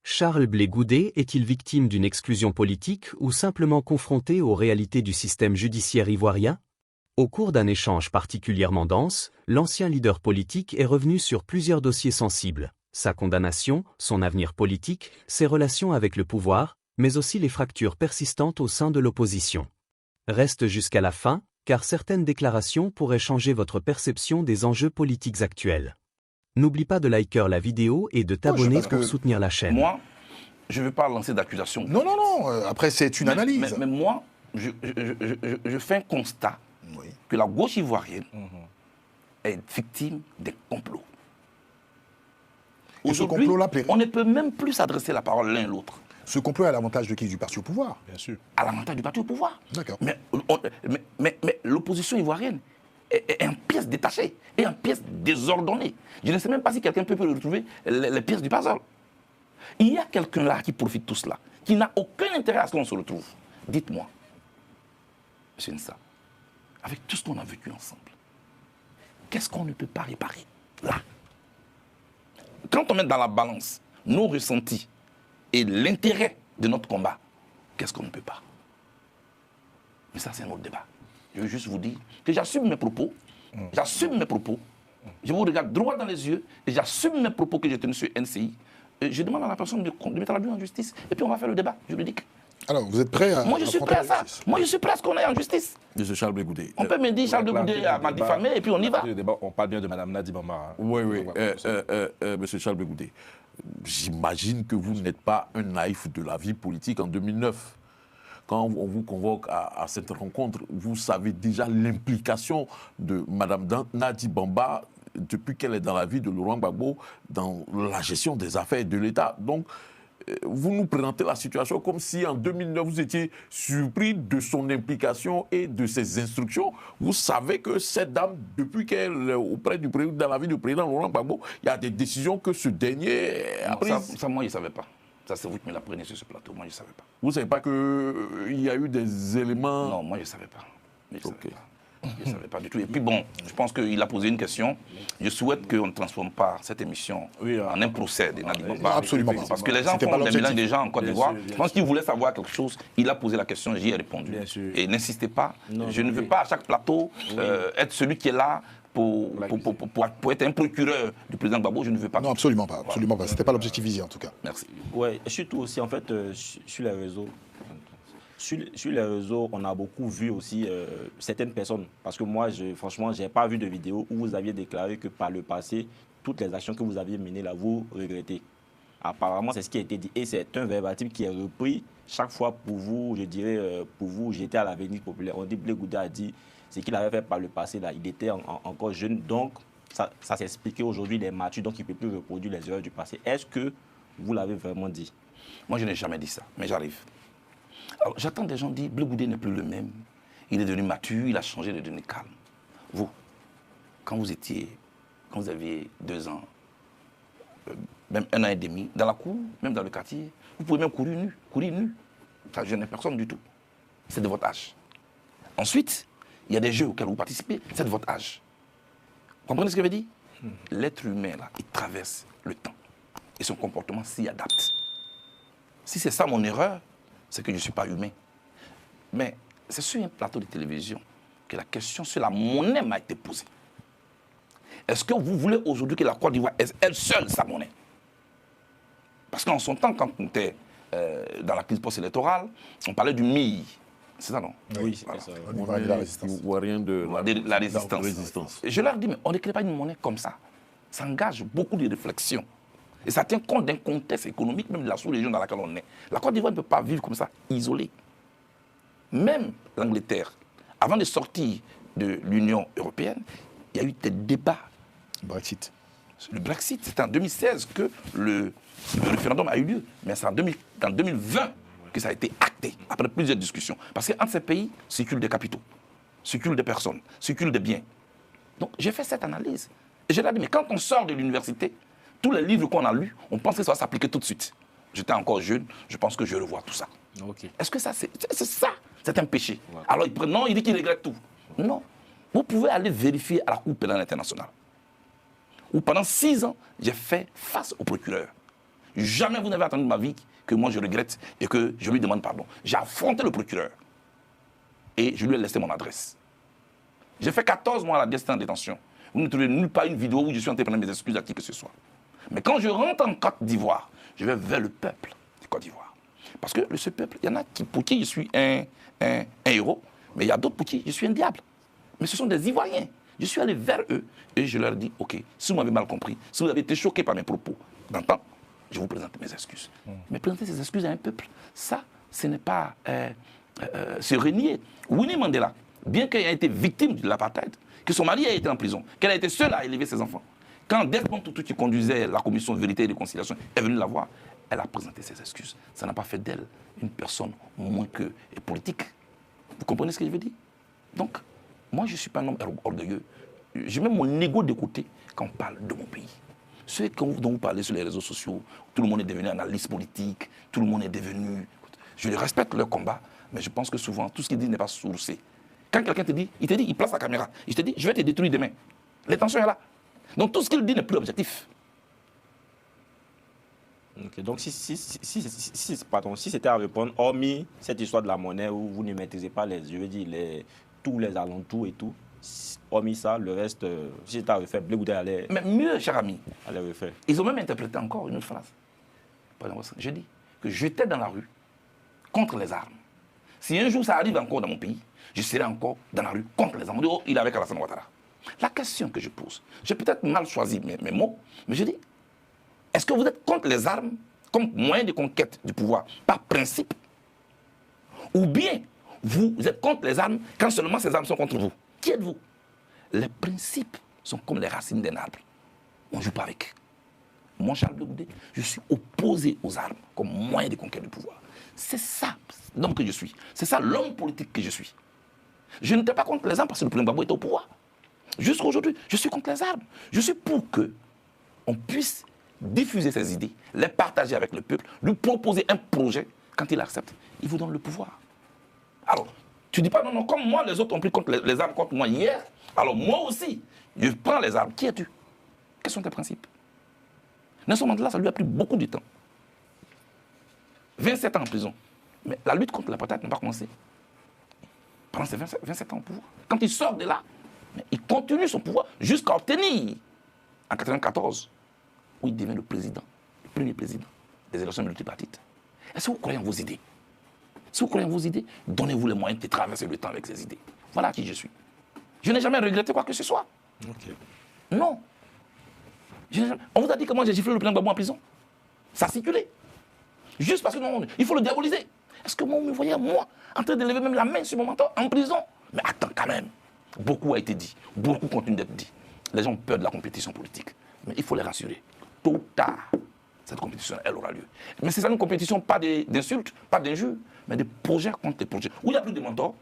Charles Blé Goudet est-il victime d'une exclusion politique ou simplement confronté aux réalités du système judiciaire ivoirien? Au cours d'un échange particulièrement dense, l'ancien leader politique est revenu sur plusieurs dossiers sensibles, sa condamnation, son avenir politique, ses relations avec le pouvoir, mais aussi les fractures persistantes au sein de l'opposition. Reste jusqu'à la fin, car certaines déclarations pourraient changer votre perception des enjeux politiques actuels. N'oublie pas de liker la vidéo et de t'abonner pour soutenir la chaîne. Moi, je ne veux pas lancer d'accusation. Non. Après, c'est une analyse. Mais moi, je fais un constat que la gauche ivoirienne est victime des complots. Aujourd'hui, on ne peut même plus s'adresser la parole l'un à l'autre. Ce complot est à l'avantage de qui? Du parti au pouvoir. Bien sûr. À l'avantage du parti au pouvoir. D'accord. Mais l'opposition ivoirienne est en pièces détachées et en pièces désordonnées. Je ne sais même pas si quelqu'un peut retrouver les pièces du puzzle. Il y a quelqu'un là qui profite de tout cela, qui n'a aucun intérêt à ce qu'on se retrouve. Dites-moi, M. Nssa, avec tout ce qu'on a vécu ensemble, qu'est-ce qu'on ne peut pas réparer là? Quand on met dans la balance nos ressentis et l'intérêt de notre combat, qu'est-ce qu'on ne peut pas? Mais ça, c'est un autre débat. Je veux juste vous dire que j'assume mes propos. J'assume mes propos. Je vous regarde droit dans les yeux et j'assume mes propos que j'ai tenus sur NCI. Et je demande à la personne de mettre la vie en justice et puis on va faire le débat juridique. Alors, vous êtes prêt à... Moi, je suis prêt à ça. Moi, je suis prêt à ce qu'on aille en justice. Monsieur Charles Blé Goudet. On peut me dire Charles Blé Goudet m'a diffamé et puis on y va. On parle bien de Mme Nadi Bamba. Oui. Monsieur Charles Blé Goudet, j'imagine que vous n'êtes pas un naïf de la vie politique en 2009. Quand on vous convoque à cette rencontre, vous savez déjà l'implication de Mme Nadi Bamba depuis qu'elle est dans la vie de Laurent Gbagbo, dans la gestion des affaires de l'État. Donc, vous nous présentez la situation comme si en 2009, vous étiez surpris de son implication et de ses instructions. Vous savez que cette dame, depuis qu'elle est auprès du président, dans la vie du président Laurent Gbagbo, il y a des décisions que ce dernier a prises. Ça, moi, je ne savais pas. Ça, c'est vous qui me l'apprenez sur ce plateau. Moi, je ne savais pas. Vous ne savez pas qu'il y a eu des éléments... Non, moi, je ne savais pas. Je ne savais pas du tout. Et puis bon, je pense qu'il a posé une question. Je souhaite qu'on ne transforme pas cette émission en un procès de Nadi Bamba. Absolument pas. Parce que les gens font des mélanges des gens en Côte d'Ivoire. Je pense qu'il voulait savoir quelque chose. Il a posé la question, j'y ai répondu. Et n'insistez pas. Je ne veux pas à chaque plateau être celui qui est là pour être un procureur du président Gbagbo. Je ne veux pas. Non, absolument pas. Absolument pas. Ce n'était pas l'objectif visé, en tout cas. Merci. Oui, surtout aussi, en fait, sur les réseaux. Sur les réseaux, on a beaucoup vu aussi certaines personnes. Parce que moi, franchement, je n'ai pas vu de vidéo où vous aviez déclaré que par le passé, toutes les actions que vous aviez menées là, vous regrettez. Apparemment, c'est ce qui a été dit. Et c'est un verbatim qui est repris chaque fois pour vous, je dirais, pour vous jeter à l'avenir populaire. On dit Blé Goudet a dit ce qu'il avait fait par le passé, là, il était encore jeune. Donc, ça s'expliquait aujourd'hui, il est mature, donc il ne peut plus reproduire les erreurs du passé. Est-ce que vous l'avez vraiment dit? Moi, je n'ai jamais dit ça, mais j'arrive. Alors, j'attends des gens dire Blé Goudet n'est plus le même. Il est devenu mature, il a changé, il est devenu calme. Vous, quand vous aviez 2 ans, même 1 an et demi, dans la cour, même dans le quartier, vous pouvez même courir nu. Ça gêne personne du tout. C'est de votre âge. Ensuite, il y a des jeux auxquels vous participez, c'est de votre âge. Vous comprenez ce que je veux dire? L'être humain, là, il traverse le temps. Et son comportement s'y adapte. Si c'est ça mon erreur, c'est que je ne suis pas humain. Mais c'est sur un plateau de télévision que la question sur la monnaie m'a été posée. Est-ce que vous voulez aujourd'hui que la Côte d'Ivoire ait elle seule sa monnaie? Parce qu'en son temps, quand on était dans la crise post-électorale, on parlait du MII. C'est ça, non? Oui, c'est ça. On va de la résistance. Rien de la résistance. Et je leur dis, mais on ne crée pas une monnaie comme ça. Ça engage beaucoup de réflexions. Et ça tient compte d'un contexte économique, même de la sous-région dans laquelle on est. La Côte d'Ivoire ne peut pas vivre comme ça, isolée. Même l'Angleterre, avant de sortir de l'Union européenne, il y a eu des débats. Brexit. Le Brexit, c'est en 2016 que le référendum a eu lieu. Mais c'est en 2020 que ça a été acté, après plusieurs discussions. Parce qu'entre ces pays, circulent des capitaux, circulent des personnes, circulent des biens. Donc j'ai fait cette analyse. Et je leur ai dit, mais quand on sort de l'université, tous les livres qu'on a lus, on pense que ça va s'appliquer tout de suite. J'étais encore jeune, je pense que je revois tout ça. Okay. Est-ce que ça, c'est ça? C'est un péché. Ouais. Alors, non, il dit qu'il regrette tout. Non. Vous pouvez aller vérifier à la Cour pénale internationale. Où pendant 6 ans, j'ai fait face au procureur. Jamais vous n'avez entendu de ma vie que moi je regrette et que je lui demande pardon. J'ai affronté le procureur et je lui ai laissé mon adresse. J'ai fait 14 mois à la destin en détention. Vous ne trouvez nulle part une vidéo où je suis en train de prendre mes excuses à qui que ce soit. Mais quand je rentre en Côte d'Ivoire, je vais vers le peuple de Côte d'Ivoire. Parce que ce peuple, il y en a pour qui je suis un héros, mais il y a d'autres pour qui je suis un diable. Mais ce sont des Ivoiriens. Je suis allé vers eux et je leur ai dit, ok, si vous m'avez mal compris, si vous avez été choqué par mes propos, d'antan, je vous présente mes excuses. Mais présenter ces excuses à un peuple, ça, ce n'est pas se renier. Winnie Mandela, bien qu'elle ait été victime de l'apartheid, que son mari ait été en prison, qu'elle a été seule à élever ses enfants, quand Desmond Tutu, qui conduisait la commission de vérité et de conciliation, est venu la voir, elle a présenté ses excuses. Ça n'a pas fait d'elle une personne moins que politique. Vous comprenez ce que je veux dire? Donc, moi, je ne suis pas un homme orgueilleux. J'ai même mon ego de côté quand on parle de mon pays. Ceux dont vous parlez sur les réseaux sociaux, tout le monde est devenu analyste politique, tout le monde est devenu... Je respecte leur combat, mais je pense que souvent, tout ce qu'ils disent n'est pas sourcé. Quand quelqu'un te dit, il place la caméra, il te dit, je vais te détruire demain. L'intention est là. Donc tout ce qu'il dit n'est plus objectif. Okay, donc si c'était à répondre, hormis cette histoire de la monnaie où vous ne maîtrisez pas tous les alentours et tout, hormis ça, le reste, si c'était à refaire, Blé Goudé allait... Mais mieux, cher ami, allait refaire. Ils ont même interprété encore une autre phrase. Je dis que j'étais dans la rue contre les armes. Si un jour ça arrive encore dans mon pays, je serai encore dans la rue contre les armes. On dit, oh, il est avec Alassane Ouattara. La question que je pose, j'ai peut-être mal choisi mes mots, mais je dis, est-ce que vous êtes contre les armes comme moyen de conquête du pouvoir, par principe? Ou bien vous êtes contre les armes quand seulement ces armes sont contre vous? Qui êtes-vous? Les principes sont comme les racines d'un arbre. On ne joue pas avec. Moi, Charles Blé Goudé, je suis opposé aux armes comme moyen de conquête du pouvoir. C'est ça l'homme que je suis. C'est ça l'homme politique que je suis. Je n'étais pas contre les armes parce que le président Gbagbo était au pouvoir. Jusqu'à aujourd'hui, je suis contre les armes. Je suis pour qu'on puisse diffuser ses idées, les partager avec le peuple, lui proposer un projet. Quand il accepte, il vous donne le pouvoir. Alors, tu ne dis pas non, non, comme moi, les autres ont pris contre les armes contre moi hier, alors moi aussi, je prends les armes. Qui es-tu? Quels sont tes principes? Nelson Mandela, ça lui a pris beaucoup de temps. 27 ans en prison. Mais la lutte contre l'apartheid n'a pas commencé. Pendant ces 27 ans au pouvoir. Quand il sort de là, mais il continue son pouvoir jusqu'à obtenir, en 1994, où il devient le président, le premier président des élections multipartites. Est-ce que vous croyez en vos idées? Si vous croyez en vos idées, donnez-vous les moyens de traverser le temps avec ces idées. Voilà qui je suis. Je n'ai jamais regretté quoi que ce soit. Okay. Non. On vous a dit que moi j'ai giflé le président Gbagbo en prison. Ça a circulé. Juste parce que non, il faut le diaboliser. Est-ce que moi, vous me voyez, moi, en train de lever même la main sur mon mentor en prison? Mais attends, quand même. Beaucoup a été dit. Beaucoup continue d'être dit. Les gens ont peur de la compétition politique. Mais il faut les rassurer. Tôt ou tard, cette compétition, elle aura lieu. Mais c'est ça une compétition, pas d'insultes, pas d'injures, mais des projets contre des projets. Où il n'y a plus de mentors,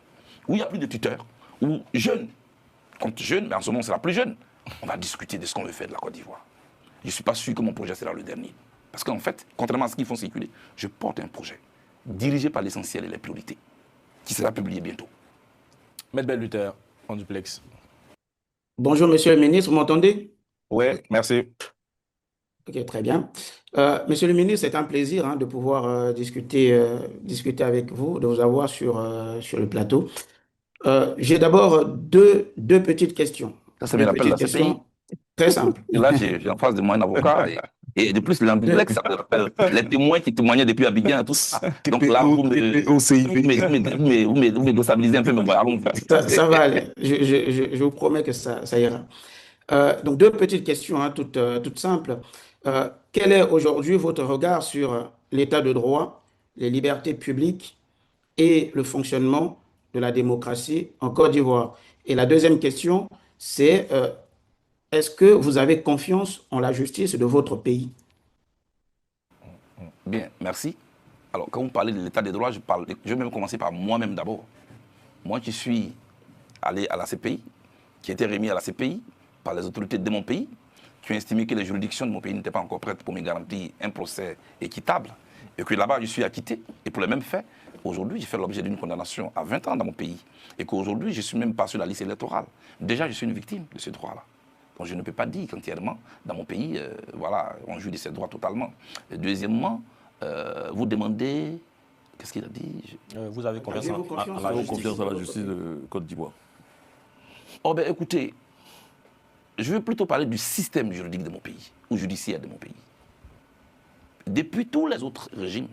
où il n'y a plus de tuteurs, où jeunes contre jeunes, mais en ce moment c'est la plus jeune, on va discuter de ce qu'on veut faire de la Côte d'Ivoire. Je ne suis pas sûr que mon projet sera le dernier. Parce qu'en fait, contrairement à ce qu'ils font circuler, je porte un projet dirigé par l'essentiel et les priorités, qui sera publié bientôt. Maître Bell-Luther, en duplex. Bonjour, monsieur le ministre, vous m'entendez? Oui, merci. Ok, très bien. Monsieur le ministre, c'est un plaisir de pouvoir discuter avec vous, de vous avoir sur le plateau. J'ai d'abord deux petites questions. Ça, c'est bien l'appel de la CPI. Très simple. Et là, j'ai en face de moi un avocat. Et de plus, l'ambiplex, ça me rappelle les témoins qui témoignaient depuis Abidjan et tout ça. Donc là, vous me déstabilisez un peu, mais allons. Ça va aller. Je vous promets que ça ira. Donc, deux petites questions, toutes simples. Quel est aujourd'hui votre regard sur l'état de droit, les libertés publiques et le fonctionnement de la démocratie en Côte d'Ivoire? Et la deuxième question, c'est est-ce que vous avez confiance en la justice de votre pays? Bien, merci. Alors, quand vous parlez de l'état des droits, je vais même commencer par moi-même d'abord. Moi qui suis allé à la CPI, qui a été remis à la CPI par les autorités de mon pays, qui ont estimé que les juridictions de mon pays n'étaient pas encore prêtes pour me garantir un procès équitable, et que là-bas, je suis acquitté. Et pour les mêmes faits, aujourd'hui, j'ai fait l'objet d'une condamnation à 20 ans dans mon pays. Et qu'aujourd'hui, je ne suis même pas sur la liste électorale. Déjà, je suis une victime de ce droit-là. Donc je ne peux pas dire qu'entièrement, dans mon pays, voilà, on joue de ses droits totalement. Et deuxièmement, vous demandez... Qu'est-ce qu'il a dit? Vous avez confiance à la justice de Côte d'Ivoire? Oh ben écoutez, je veux plutôt parler du système juridique de mon pays, ou judiciaire de mon pays. Depuis tous les autres régimes,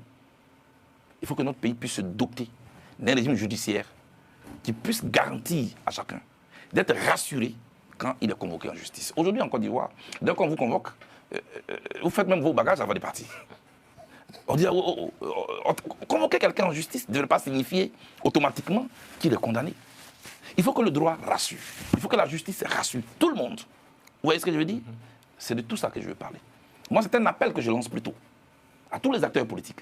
il faut que notre pays puisse se doter d'un régime judiciaire qui puisse garantir à chacun d'être rassuré quand il est convoqué en justice. Aujourd'hui en Côte d'Ivoire, dès qu'on vous convoque, vous faites même vos bagages avant de partir. On dit, convoquer quelqu'un en justice ne devrait pas signifier automatiquement qu'il est condamné. Il faut que le droit rassure. Il faut que la justice rassure tout le monde. Vous voyez ce que je veux dire? C'est de tout ça que je veux parler. Moi, c'est un appel que je lance plutôt à tous les acteurs politiques.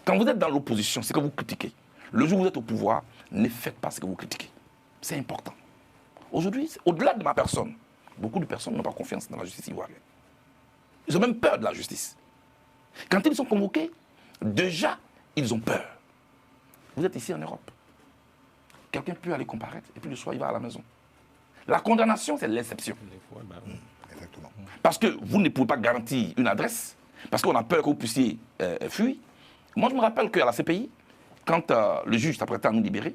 Quand vous êtes dans l'opposition, c'est que vous critiquez. Le jour où vous êtes au pouvoir, ne faites pas ce que vous critiquez. C'est important. Aujourd'hui, au-delà de ma personne, beaucoup de personnes n'ont pas confiance dans la justice ivoirienne. Ils ont même peur de la justice. Quand ils sont convoqués, déjà, ils ont peur. Vous êtes ici en Europe. Quelqu'un peut aller comparaître et puis le soir, il va à la maison. La condamnation, c'est l'exception. Exactement. Parce que vous ne pouvez pas garantir une adresse, parce qu'on a peur que vous puissiez fuir. Moi, je me rappelle qu'à la CPI, quand le juge s'apprêtait à nous libérer,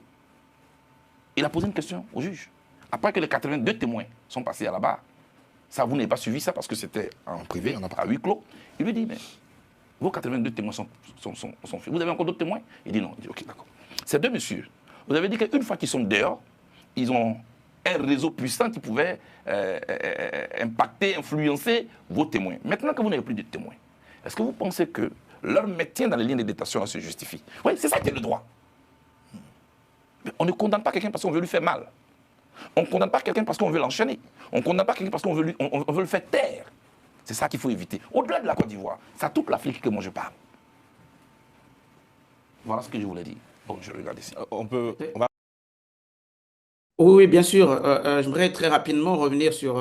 il a posé une question au juge. Après que les 82 témoins sont passés à la barre, ça, vous n'avez pas suivi ça parce que c'était en privé, à huis clos. Il lui dit, mais vos 82 témoins sont faits. Vous avez encore d'autres témoins? Il dit non. Il dit, ok, d'accord. Ces deux messieurs, vous avez dit qu'une fois qu'ils sont dehors, ils ont un réseau puissant qui pouvait impacter, influencer vos témoins. Maintenant que vous n'avez plus de témoins, est-ce que vous pensez que leur maintien dans les liens de détention se justifie? Oui, c'est ça qui est le droit. Mais on ne condamne pas quelqu'un parce qu'on veut lui faire mal. On ne condamne pas quelqu'un parce qu'on veut l'enchaîner. On ne condamne pas quelqu'un parce qu'on veut, on veut le faire taire. C'est ça qu'il faut éviter. Au-delà de la Côte d'Ivoire, c'est à toute l'Afrique que moi je parle. Voilà ce que je voulais dire. Bon, je regarde ici. On va... Oui, bien sûr. J'aimerais très rapidement revenir sur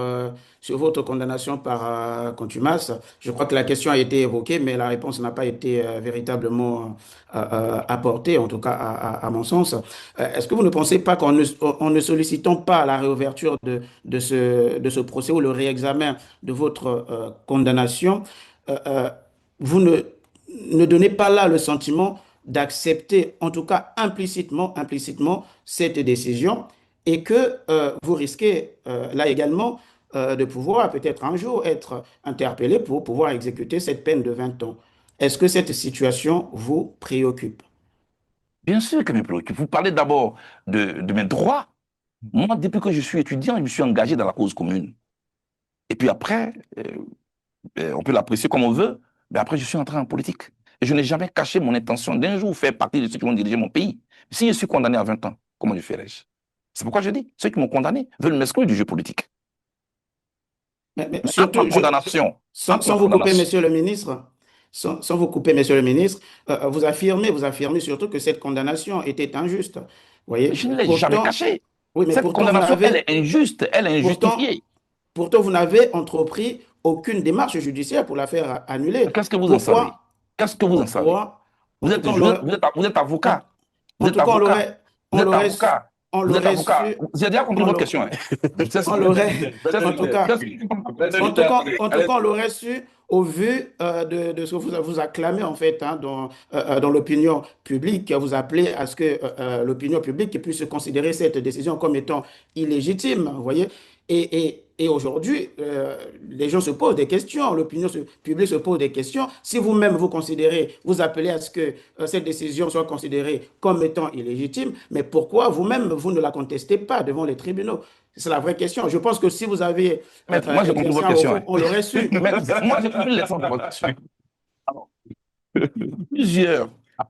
votre condamnation par contumace. Je crois que la question a été évoquée, mais la réponse n'a pas été véritablement apportée, en tout cas à mon sens. Est-ce que vous ne pensez pas qu'en ne sollicitant pas la réouverture de ce procès ou le réexamen de votre condamnation, vous ne donnez pas là le sentiment d'accepter, en tout cas implicitement, cette décision? Et que vous risquez là également de pouvoir peut-être un jour être interpellé pour pouvoir exécuter cette peine de 20 ans. Est-ce que cette situation vous préoccupe? Bien sûr que me préoccupe. Vous parlez d'abord de mes droits. Moi, depuis que je suis étudiant, je me suis engagé dans la cause commune. Et puis après, on peut l'apprécier comme on veut, mais après, je suis entré en politique. Et je n'ai jamais caché mon intention d'un jour faire partie de ceux qui vont diriger mon pays. Si je suis condamné à 20 ans, comment je ferais-je? C'est pourquoi je dis, ceux qui m'ont condamné veulent m'exclure du jeu politique. Mais surtout, condamnation. Sans vous couper, monsieur le ministre, sans vous couper, monsieur le ministre, vous affirmez surtout que cette condamnation était injuste. Vous voyez? Je ne l'ai jamais caché. Oui, mais cette condamnation, elle est injuste, elle est injustifiée. Pourtant, vous n'avez entrepris aucune démarche judiciaire pour la faire annuler. Qu'est-ce que vous en savez? Qu'est-ce que vous en savez? Vous êtes avocat. Vous êtes avocat. Vous êtes avocat. Vous êtes avocat. J'ai déjà compris votre question. En tout cas, on l'aurait su au vu de ce que vous acclamez en fait dans l'opinion publique. Vous appelez à ce que l'opinion publique puisse considérer cette décision comme étant illégitime. Vous voyez? Et aujourd'hui, les gens se posent des questions, l'opinion publique se pose des questions. Si vous-même vous considérez, vous appelez à ce que cette décision soit considérée comme étant illégitime, mais pourquoi vous-même, vous ne la contestez pas devant les tribunaux? C'est la vraie question. Je pense que si vous aviez... moi, j'ai compris votre question. On l'aurait su. Moi, j'ai compris l'essence de votre question. À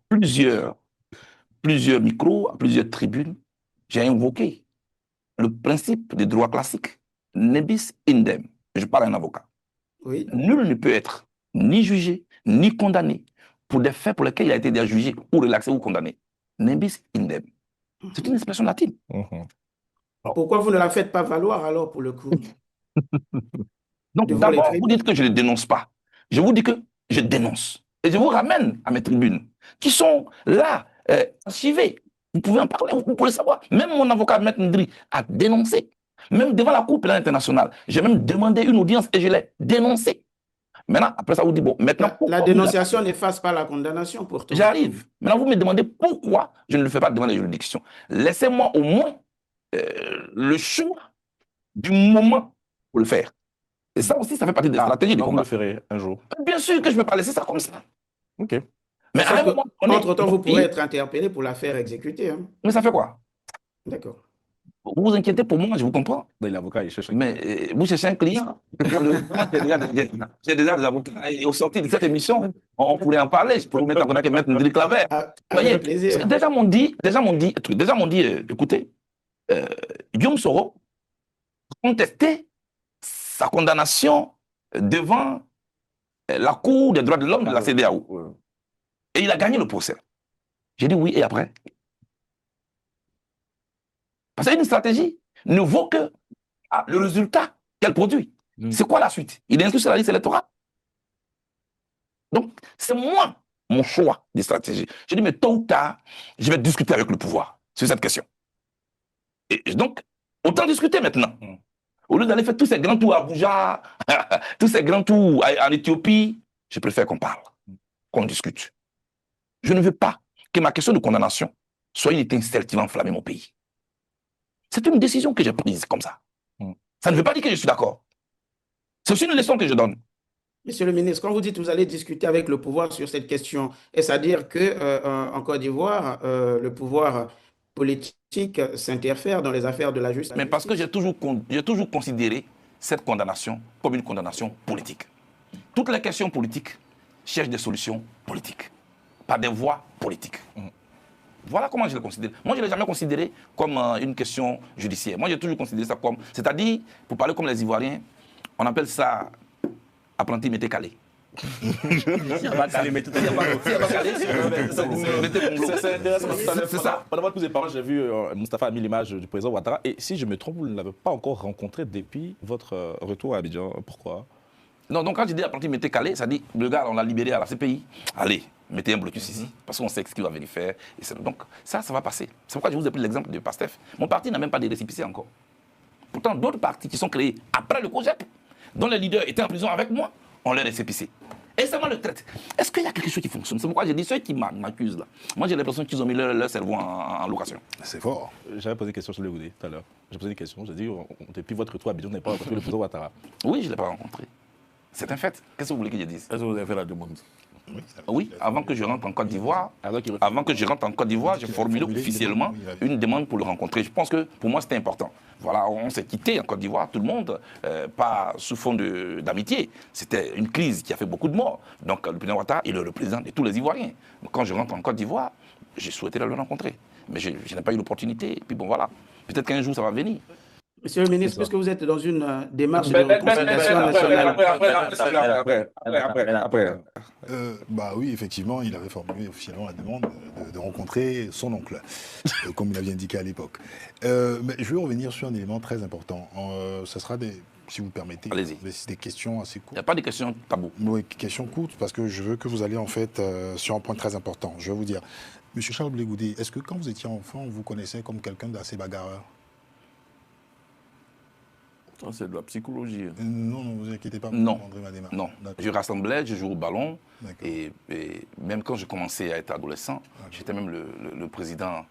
plusieurs micros, à plusieurs tribunes, j'ai invoqué le principe des droits classiques. Nebis indem. Je parle à un avocat. Oui. Nul ne peut être ni jugé, ni condamné pour des faits pour lesquels il a été déjà jugé ou relaxé ou condamné. Nebis indem. C'est une expression latine. Pourquoi vous ne la faites pas valoir alors pour le coup? Donc d'abord, vous dites que je ne dénonce pas. Je vous dis que je dénonce. Et je vous ramène à mes tribunes qui sont là, archivées. Vous pouvez en parler, vous pouvez le savoir. Même mon avocat, Maître Ndri, a dénoncé Même devant la Cour pénale internationale, j'ai même demandé une audience et je l'ai dénoncé. Maintenant, après ça, vous dites, bon, maintenant... La dénonciation n'efface pas la condamnation pourtant. J'arrive. Maintenant, vous me demandez pourquoi je ne le fais pas devant les juridictions. Laissez-moi au moins le choix du moment pour le faire. Et ça aussi, ça fait partie des stratégies du Vous combat. le ferez un jour. Bien sûr que je ne peux pas laisser ça comme ça. Ok. Mais à un moment donné, entre-temps, vous pourrez être interpellé pour la faire exécuter. Hein. mais ça fait quoi? D'accord. Vous vous inquiétez pour moi, je vous comprends. L'avocat, il cherche. Mais vous cherchez un client. J'ai déjà des avocats. Et au sortir de cette émission, on pourrait en parler. Je pourrais vous mettre en contact avec Maître Ndri Claver. Avec plaisir. Déjà m'ont dit, écoutez, Guillaume Soro contestait sa condamnation devant la Cour des droits de l'homme de la CEDEAO. Et il a gagné le procès. J'ai dit oui, et après? Parce qu'une stratégie ne vaut que le résultat qu'elle produit. C'est quoi la suite? Il est inscrit sur la liste électorale. Donc, c'est moi, mon choix de stratégie. Je dis, mais tôt ou tard, je vais discuter avec le pouvoir sur cette question. Et donc, autant discuter maintenant. Au lieu d'aller faire tous ces grands tours à Abuja, tous ces grands tours en Éthiopie, je préfère qu'on parle, qu'on discute. Je ne veux pas que ma question de condamnation soit une étincelle qui va enflammer mon pays. C'est une décision que j'ai prise comme ça. Ça ne veut pas dire que je suis d'accord. C'est aussi une leçon que je donne. Monsieur le ministre, quand vous dites que vous allez discuter avec le pouvoir sur cette question, est-ce à dire qu'en Côte d'Ivoire, le pouvoir politique s'interfère dans les affaires de la justice? Mais parce que j'ai toujours considéré cette condamnation comme une condamnation politique. Toutes les questions politiques cherchent des solutions politiques, par des voies politiques. Voilà comment je le considère. Moi, je ne l'ai jamais considéré comme une question judiciaire. Moi, j'ai toujours considéré ça comme... C'est-à-dire, pour parler comme les Ivoiriens, on appelle ça apprenti mété calé. C'est ça. Pendant votre prise de parole, j'ai vu Moustapha a mis l'image du président Ouattara. Et si je me trompe, vous ne l'avez pas encore rencontré depuis votre retour à Abidjan. Pourquoi? Non, donc quand je dis apprenti mété calé, ça dit, le gars, on l'a libéré à la CPI. Allez, mettez un blocus ici, parce qu'on sait ce qu'il va venir faire. Et donc, ça va passer. C'est pourquoi je vous ai pris l'exemple de PASTEF. Mon parti n'a même pas de récépissé encore. Pourtant, d'autres partis qui sont créés après le COJEP, dont les leaders étaient en prison avec moi, on les récépissé. Et ça me le traite. Est-ce qu'il y a quelque chose qui fonctionne? C'est pourquoi j'ai dit ceux qui m'accusent là. Moi, j'ai l'impression qu'ils ont mis leur cerveau en location. C'est fort. J'avais posé une question sur le Goudé tout à l'heure. J'ai posé une question. J'ai dit, depuis votre retour à Abidjan, vous n'avez pas rencontré le président Ouattara. Oui, je ne l'ai pas rencontré. C'est un fait. Qu'est-ce que vous voulez que je dise? Est-ce que vous avez fait la demande? Oui, avant que je rentre en Côte d'Ivoire, j'ai formulé officiellement une demande pour le rencontrer. Je pense que pour moi c'était important. Voilà, on s'est quitté en Côte d'Ivoire, tout le monde, pas sous fond d'amitié. C'était une crise qui a fait beaucoup de morts. Donc le président Ouattara est le représentant de tous les Ivoiriens. Donc, quand je rentre en Côte d'Ivoire, j'ai souhaité le rencontrer. Mais je n'ai pas eu l'opportunité. Et puis bon voilà, peut-être qu'un jour ça va venir. Monsieur le ministre, puisque vous êtes dans une démarche de réconciliation nationale. Après. Bah oui, effectivement, il avait formulé officiellement la demande de rencontrer son oncle, comme il avait indiqué à l'époque. Mais je veux revenir sur un élément très important. Ce sera si vous permettez, des questions assez courtes. Il n'y a pas de questions tabou. Oui, questions courtes, parce que je veux que vous alliez en fait sur un point très important. Je vais vous dire, Monsieur Charles Blé Goudé, est-ce que quand vous étiez enfant, vous connaissez comme quelqu'un d'assez bagarreur? C'est de la psychologie. Non, ne vous inquiétez pas. Non, je rassemblais, je jouais au ballon. Et même quand je commençais à être adolescent, j'étais même le président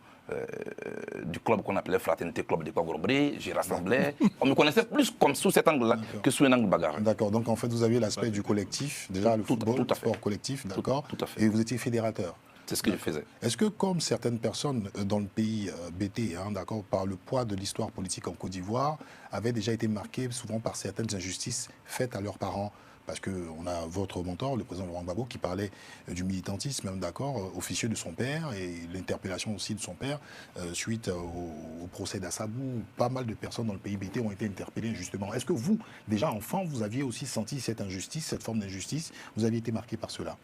du club qu'on appelait Fraternité Club de Kogorobré. J'ai rassemblé. On me connaissait plus comme sous cet angle-là que sous un angle bagarre. D'accord, donc en fait vous aviez l'aspect du collectif, déjà le football, le sport collectif, d'accord. Tout à fait. Et vous étiez fédérateur. C'est ce que je faisais. Est-ce que, comme certaines personnes dans le pays BT, d'accord, par le poids de l'histoire politique en Côte d'Ivoire, avaient déjà été marquées souvent par certaines injustices faites à leurs parents? Parce qu'on a votre mentor, le président Laurent Gbagbo, qui parlait du militantisme, d'accord, officieux de son père, et l'interpellation aussi de son père, suite au procès d'Assabou. Pas mal de personnes dans le pays BT ont été interpellées injustement. Est-ce que vous, déjà enfant, vous aviez aussi senti cette injustice, cette forme d'injustice? Vous aviez été marqué par cela?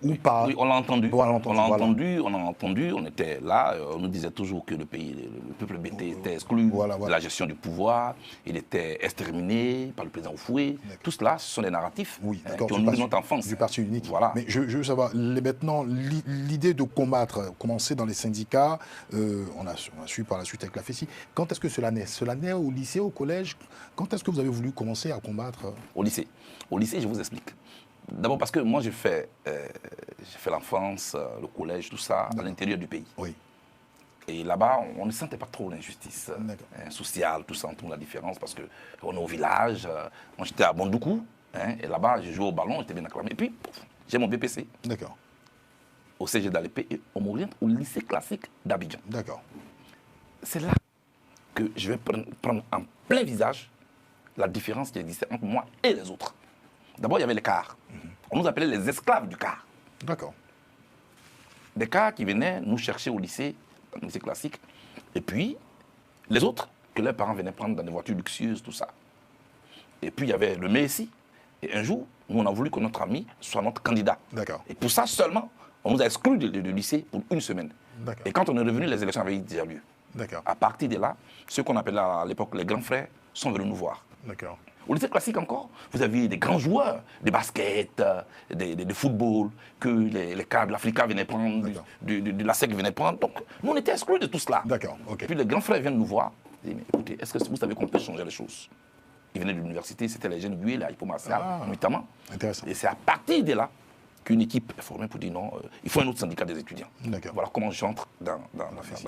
ou pas? Oui, on l'a entendu. Voilà, On l'a voilà. entendu, on était là, on nous disait toujours que le pays, le peuple BT était exclu Voilà. de la gestion du pouvoir, il était exterminé par le président Oufoué. Tout cela, ce sont des narratifs Oui, qui d'accord. ont nourri notre enfance. Du parti unique. Voilà. Mais je veux savoir, maintenant, l'idée de combattre, commencer dans les syndicats, on a su par la suite avec la FESI. Quand est-ce que cela naît? Cela naît au lycée, au collège? Quand est-ce que vous avez voulu commencer à combattre? Au lycée. Au lycée, je vous explique. D'abord parce que moi, j'ai fait l'enfance, le collège, tout ça, à l'intérieur du pays. Oui. Et là-bas, on ne sentait pas trop l'injustice sociale, tout ça, entre la différence, parce qu'on est au village. Moi, j'étais à Bondoukou, et là-bas, j'ai joué au ballon, j'étais bien acclamé. Et puis, j'ai mon BPC. D'accord. Au CG d'Alépé, et on m'oriente au lycée classique d'Abidjan. D'accord. C'est là que je vais prendre en plein visage la différence qui existait entre moi et les autres. D'abord, il y avait les cars. On nous appelait les esclaves du car. D'accord. Des cars qui venaient nous chercher au lycée classique. Et puis, les autres, que leurs parents venaient prendre dans des voitures luxueuses, tout ça. Et puis, il y avait le Messi. Et un jour, nous, on a voulu que notre ami soit notre candidat. D'accord. Et pour ça seulement, on nous a exclus du lycée pour une semaine. D'accord. Et quand on est revenu, les élections avaient déjà lieu. D'accord. À partir de là, ceux qu'on appelait à l'époque les grands frères sont venus nous voir. D'accord. Au lycée classique encore, vous aviez des grands joueurs, des baskets, de football, que les câbles l'Africa venaient prendre, de la SEC venaient prendre. Donc, nous, on était exclus de tout cela. D'accord, ok. Et puis les grands frères viennent nous voir. Ils disent, mais écoutez, est-ce que vous savez qu'on peut changer les choses? Ils venaient de l'université, c'était les jeunes Bué, là, Martial, notamment. Intéressant. Et c'est à partir de là qu'une équipe est formée pour dire non, il faut un autre syndicat des étudiants. D'accord. Voilà comment j'entre dans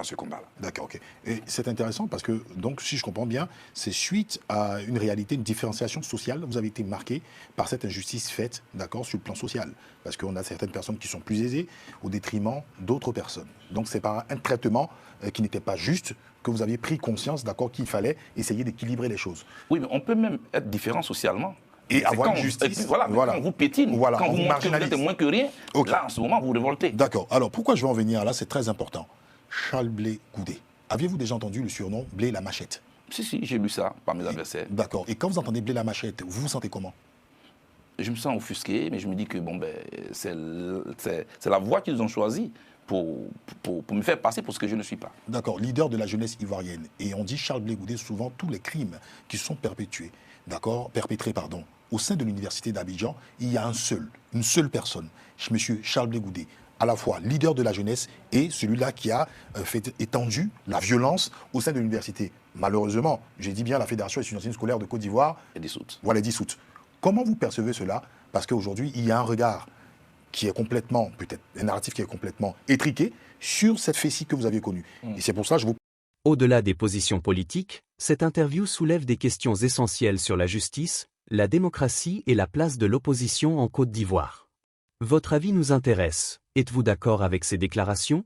ce combat-là. D'accord, ok. Et c'est intéressant parce que, donc, si je comprends bien, c'est suite à une réalité, une différenciation sociale. Vous avez été marqué par cette injustice faite, d'accord, sur le plan social. Parce qu'on a certaines personnes qui sont plus aisées au détriment d'autres personnes. Donc, c'est par un traitement qui n'était pas juste que vous aviez pris conscience, d'accord, qu'il fallait essayer d'équilibrer les choses. Oui, mais on peut même être différent socialement. Et avoir quand une justice. Voilà, Voilà. quand on vous pétine, Voilà, quand on vous vous montrez que vous marginalise. êtes moins que rien, Ok. là, en ce moment, vous vous révoltez. D'accord. Alors, pourquoi je vais en venir là? C'est très important. Charles Blé Goudé. Aviez-vous déjà entendu le surnom Blé la Machette? Si, j'ai lu ça par mes adversaires. D'accord. Et quand vous entendez Blé la Machette, vous vous sentez comment? Je me sens offusqué, mais je me dis que bon, c'est la voie qu'ils ont choisie pour me faire passer pour ce que je ne suis pas. D'accord, leader de la jeunesse ivoirienne. Et on dit Charles Blé Goudé, souvent tous les crimes qui sont perpétrés, au sein de l'université d'Abidjan, il y a une seule personne, M. Charles Blé Goudé, à la fois leader de la jeunesse et celui-là qui a fait étendu la violence au sein de l'université. Malheureusement, j'ai dit bien la Fédération étudiantine scolaire de Côte d'Ivoire, Et dissoute. voilà, dissoute. Comment vous percevez cela? Parce qu'aujourd'hui, il y a un regard qui est complètement, peut-être un narratif qui est complètement étriqué sur cette FESI que vous avez connue. Et c'est pour ça que je vous... Au-delà des positions politiques, cette interview soulève des questions essentielles sur la justice, la démocratie et la place de l'opposition en Côte d'Ivoire. Votre avis nous intéresse. Êtes-vous d'accord avec ces déclarations?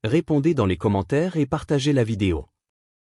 Répondez dans les commentaires et partagez la vidéo.